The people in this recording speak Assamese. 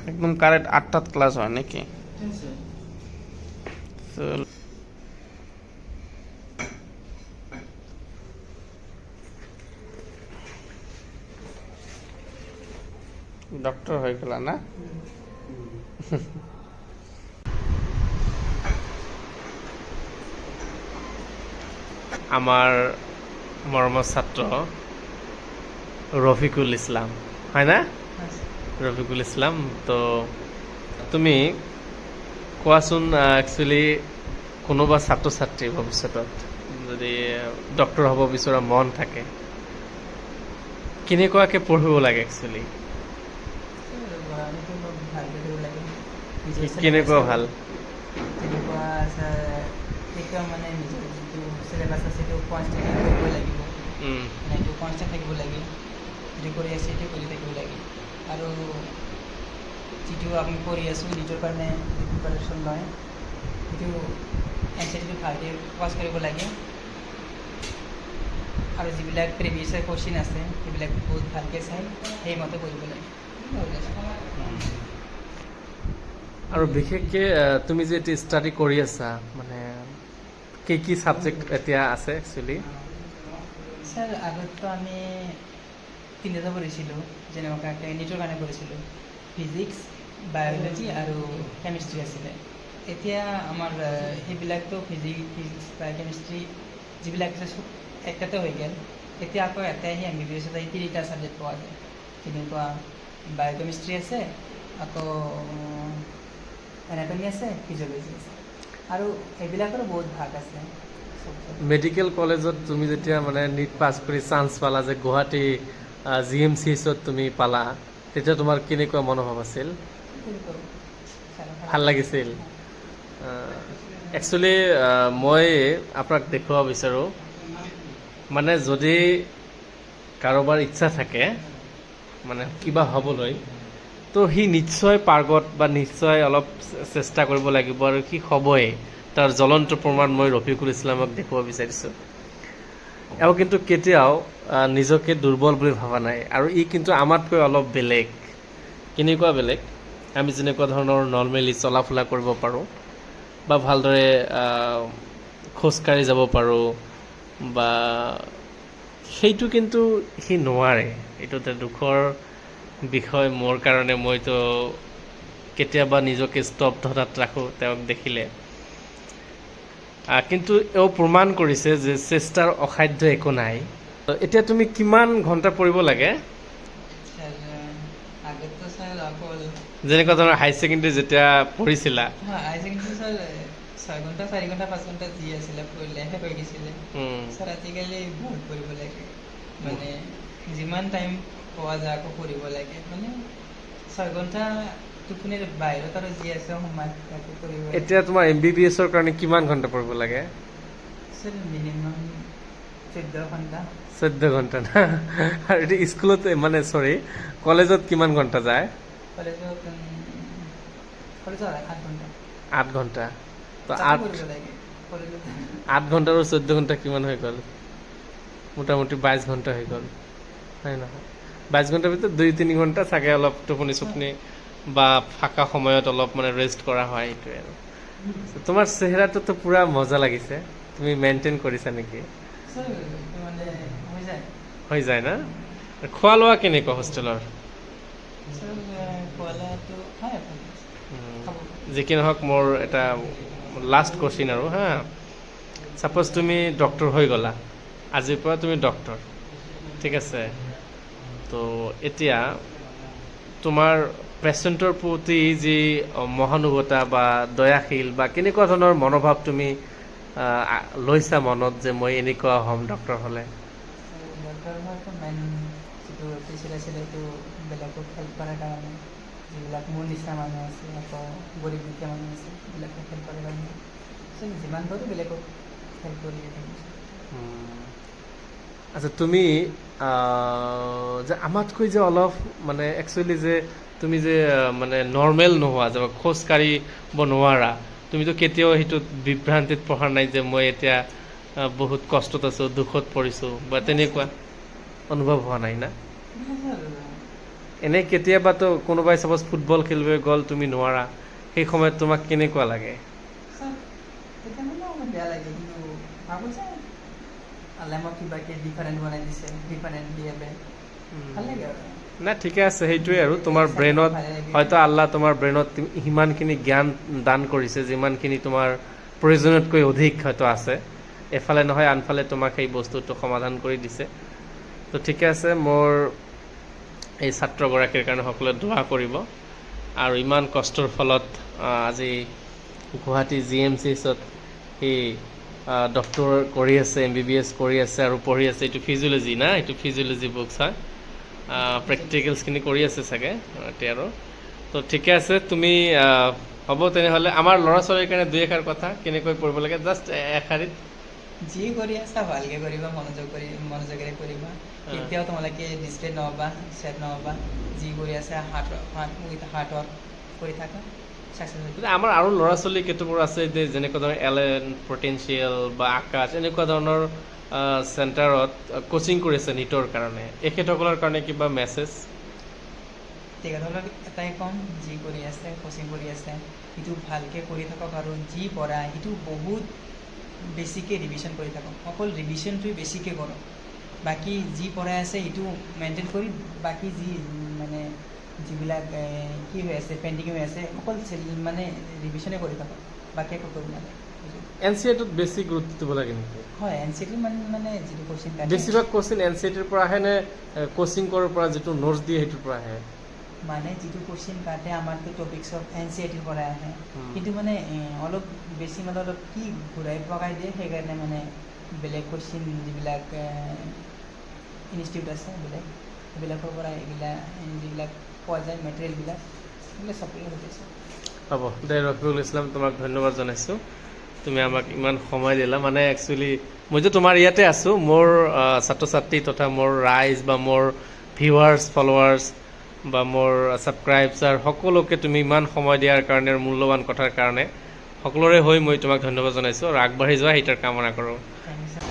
একদম কাৰেক্ট 8টাত ক্লাস হয় নাকি? ডক্টৰ হয়ে গেল না? আমাৰ মৰমৰ ছাত্ৰ ৰফিকুল ইসলাম, হয় না? ৰফিকুল ইসলাম, তো তুমি কোৱাচোন, একচুৱেলি কোনোবা ছাত্ৰ ছাত্ৰী ভৱিষ্যতত যদি ডক্টৰ হ'ব বিচৰা মন থাকে, কেনেকুৱাকৈ পঢ়িব লাগে একচুৱেলি? কেনেকুৱা ভাল? মানে নিজৰ যিটো চিলেবাছ আছে সেইটো কনষ্টেণ্ট কৰিব লাগিব, সেইটো কনষ্টেণ্ট থাকিব লাগে, যিটো কৰি আছে সেইটো কৰি থাকিব লাগে। আৰু যিটো আমি কৰি আছোঁ নিজৰ কাৰণে যিটো প্ৰিপাৰেশ্যন লয় সেইটো এনচাৰটো ভালকৈ পাছ কৰিব লাগে। আৰু যিবিলাক প্ৰিভিয়াছ কুৱেশ্যন আছে সেইবিলাক বহুত ভালকৈ চাই সেইমতে কৰিব লাগে। আৰু বিশেষকৈ তুমি যে এতিয়া ষ্টাডি কৰি আছা, মানে কি ছাবজেক্ট এতিয়া আছে একচুৱেলি? ছাৰ আগততো আমি তিনিটা পঢ়িছিলোঁ, যেনেকুৱাকৈ নিটৰ কাৰণে পঢ়িছিলোঁ, ফিজিক্স, বায়'লজি আৰু কেমিষ্ট্ৰি আছিলে। এতিয়া আমাৰ সেইবিলাকতো ফিজিক্স বা কেমিষ্ট্ৰি যিবিলাক আছে চব একেতে হৈ গ'ল। এতিয়া আকৌ এটাই সেই MBBS এই তিনিটা ছাবজেক্ট পোৱা যায়, যেনেকুৱা বায়'কেমিষ্ট্ৰি আছে, আকৌ এনাটমি আছে, ফিজিঅ'লজি আছে, আৰু এইবিলাকৰো বহুত ভাগ আছে। মেডিকেল কলেজত তুমি যেতিয়া মানে নিট পাছ কৰি চান্স পালা, যে গুৱাহাটী GMCHত তুমি পালা, তেতিয়া তোমাৰ কেনেকুৱা মনোভাৱ আছিল? ভাল লাগিছিল? একচুৱেলি মই আপোনাক দেখুৱাব বিচাৰোঁ, মানে যদি কাৰোবাৰ ইচ্ছা থাকে মানে কিবা হ'বলৈ, তো সি নিশ্চয় পাৰ্গত বা নিশ্চয় অলপ চেষ্টা কৰিব লাগিব, আৰু সি হ'বই। তাৰ জ্বলন্ত প্ৰমাণ মই ৰফিকুল ইছলামক দেখুৱাব বিচাৰিছোঁ। এওঁ কিন্তু কেতিয়াও নিজকে দুৰ্বল বুলি ভবা নাই, আৰু ই কিন্তু আমাতকৈ অলপ বেলেগ। কেনেকুৱা বেলেগ? আমি যেনেকুৱা ধৰণৰ নৰ্মেলি চলা ফুৰা কৰিব পাৰোঁ বা ভালদৰে খোজকাঢ়ি যাব পাৰোঁ, বা সেইটো কিন্তু সি নোৱাৰে। এইটো এটা দুখৰ বিষয় মোৰ কাৰণে। মইতো কেতিয়াবা নিজকে স্তব্ধতাত ৰাখোঁ তেওঁক দেখিলে, কিন্তু এওঁ প্ৰমাণ কৰিছে যে চেষ্টাৰ অসাধ্য একো নাই। এতিয়া তুমি কিমান ঘণ্টা পঢ়িব লাগে? যেনেকুৱা ধৰণৰ হাই ছেকেণ্ডেৰী যেতিয়া পঢ়িছিলা? হাই ছেকেণ্ডেৰী ছাৰ 6 ঘণ্টা, 4 ঘণ্টা, 5 ঘণ্টা যি আছিলে পঢ়িলেহে হৈ গৈছিলে। ছাৰ আজিকালি বহুত পঢ়িব লাগে, মানে যিমান টাইম পোৱা যায় আকৌ পঢ়িব লাগে। মানে 6 ঘণ্টা টোপনিৰ বাহিৰত আৰু যি আছে সময় তাকে পঢ়িব লাগে। এতিয়া তোমাৰ MBBSৰ কাৰণে কিমান ঘণ্টা পঢ়িব লাগে? ছাৰ মিনিমাম 14 ঘণ্টা। 14 ঘণ্টা না? আৰু এতিয়া স্কুলত মানে কলেজত কিমান ঘণ্টা যায়? কলেজত 8 ঘণ্টা। 8 ঘণ্টা। তো 8 ঘণ্টা আৰু 14 ঘণ্টা কিমান হৈ গ'ল? মোটামুটি 22 ঘণ্টা হৈ গ'ল, হয় নহয়? 22 ঘণ্টাৰ ভিতৰত 2-3 ঘণ্টা চাগে অলপ টোপনি চোপনি বা ফাঁকা সময়ত অলপ মানে ৰেষ্ট কৰা হয়, এইটোৱে আৰু। তোমাৰ চেহেৰাটোতো পূৰা মজা লাগিছে। তুমি মেইনটেইন কৰিছা নেকি? হৈ যায় না? খোৱা লোৱা কেনেকুৱা হোষ্টেলৰ? যি কি নহওক, মোৰ এটা লাষ্ট কুৱেশ্যন আৰু হা, ছাপ'জ তুমি ডক্টৰ হৈ গ'লা, আজিৰ পৰা তুমি ডক্টৰ, ঠিক আছে? তো এতিয়া তোমাৰ পেচেণ্টৰ প্ৰতি যি মহানুভৱতা বা দয়াশীল বা কেনেকুৱা ধৰণৰ মনোভাৱ তুমি লৈছা মনত, যে মই এনেকুৱা হ'ম ডক্টৰ হ'লে? ডক্টৰ হোৱাটো মেইন যিটো টিচাৰ আছিলে সেইটো বেলেগক হেল্প কৰাৰ কাৰণে, যিবিলাক মোৰ নিচিনা মানুহ আছে, আকৌ গৰীব দুখীয়া মানুহ আছে, সেইবিলাকক হেল্প কৰাৰ কাৰণে যিমান পাৰোঁ বেলেগক হেল্প কৰি থাকিছোঁ। আচ্ছা, তুমি যে আমাতকৈ যে অলপ মানে একচুৱেলি যে তুমি যে মানে নৰ্মেল নোহোৱা, যে খোজকাঢ়িব নোৱাৰা, তুমিতো কেতিয়াও সেইটোত বিভ্ৰান্তিত পঢ়া নাই যে মই এতিয়া বহুত কষ্টত আছোঁ, দুখত পৰিছোঁ, বা তেনেকুৱা অনুভৱ হোৱা নাই না? এনেই কেতিয়াবাতো কোনোবাই চাপ'জ ফুটবল খেলিবলৈ গ'ল তুমি নোৱাৰা সেই সময়ত তোমাক কেনেকুৱা লাগে ছাৰ তেতিয়া মানে অলপ বেয়া লাগে কিন্তু ভাবোঁ যে আল্লাই মোক কিবাকৈ ডিফাৰেণ্ট বনাই দিছে ডিফাৰেণ্ট হিচাপে ভাল লাগে আৰু নাই ঠিকে আছে সেইটোৱে আৰু তোমাৰ ব্ৰেইনত হয়তো আল্লাহ তোমাৰ ব্ৰেইনত সিমানখিনি জ্ঞান দান কৰিছে যিমানখিনি তোমাৰ প্ৰয়োজনতকৈ অধিক হয়তো আছে এফালে নহয় আনফালে তোমাক সেই বস্তুটো সমাধান কৰি দিছে তো ঠিকে আছে মোৰ এই ছাত্ৰগৰাকীৰ কাৰণে সকলোৱে দোৱা কৰিব আৰু ইমান কষ্টৰ ফলত আজি গুৱাহাটী GMCHত সি ডক্টৰ কৰি আছে MBBS কৰি আছে আৰু পঢ়ি আছে এইটো ফিজিঅ'লজি না এইটো ফিজিঅ'লজি বুকছ হয় প্ৰেক্টিকেলছখিনি কৰি আছে চাগে এতিয়া আৰু তো ঠিকে আছে তুমি হ'ব তেনেহ'লে আমাৰ ল'ৰা ছোৱালীৰ কাৰণে দুই এষাৰ কথা কেনেকৈ পঢ়িব লাগে জাষ্ট এষাৰীত যি কৰি আছা ভালকৈ কৰিবা মনোযোগেৰে কৰিবা কেতিয়াও তোমালোকে ডিষ্ট্ৰেক্ট নহ'বা ছেড নহ'বা যি কৰি আছা হাৰ্ড ৱৰ্ক কৰি থাকা ছাকচেছ আমাৰ আৰু ল'ৰা ছোৱালী কেইটাবোৰ আছে যে যেনেকুৱা ধৰণৰ এলেন পটেঞ্চিয়েল বা আকাশ এনেকুৱা ধৰণৰ চেণ্টাৰত কোচিং কৰি আছে নিটৰ কাৰণে এখেতসকলৰ কাৰণে কিবা মেছেজ তেখেতসকলক এটাই ক'ম যি কৰি আছে কোচিং কৰি আছে সেইটো ভালকৈ কৰি থাকক আৰু যি পঢ়া সেইটো বহুত বেছিকৈ ৰিভিজন কৰি থাকক অকল ৰিভিজনটোৱে বেছিকৈ কৰক বাকী যি পঢ়াই আছে সেইটো মেইনটেইন কৰি বাকী যি মানে যিবিলাক কি হৈ আছে পেণ্ডিং হৈ আছে অকল মানে ৰিভিজনে কৰি থাকক বাকী একো কৰিব নালাগে NCERTত বেছি গুৰুত্ব দিব লাগে নেকি হয় NCERT মানে যিটো কোচিং বেছিভাগ কোচিং NCERTৰ পৰা আহে নে কোচিং কৰাৰ পৰা যিটো নোটছ দিয়ে সেইটোৰ পৰা আহে মানে যিটো কোশ্চিন কাটে আমাৰতো টপিক চব NCERTৰ পৰা আহে কিন্তু মানে অলপ বেছি মানে অলপ কি ঘূৰাই পকাই দিয়ে সেইকাৰণে মানে বেলেগ কোশ্চিন যিবিলাক ইনষ্টিটিউট আছে বেলেগ সেইবিলাকৰ পৰা যিবিলাক পোৱা যায় মেটেৰিয়েলবিলাক সেইবিলাক চাপ্লাই হৈ গৈছে হ'ব দে ৰফিকুল ইছলাম তোমাক ধন্যবাদ জনাইছোঁ তুমি আমাক ইমান সময় দিলা মানে একচুৱেলি মইতো তোমাৰ ইয়াতে আছোঁ মোৰ ছাত্ৰ ছাত্ৰী তথা মোৰ ৰাইজ বা মোৰ ভিউৱাৰ্ছ ফলোৱাৰ্ছ বা মোৰ ছাবস্ক্ৰাইবাৰ সকলোকে তুমি ইমান সময় দিয়াৰ কাৰণে আৰু মূল্যৱান কথাৰ কাৰণে সকলোৰে হৈ মই তোমাক ধন্যবাদ জনাইছোঁ আৰু আগবাঢ়ি যোৱা সেইটাৰ কামনা কৰোঁ থেংক ইউ ছাৰ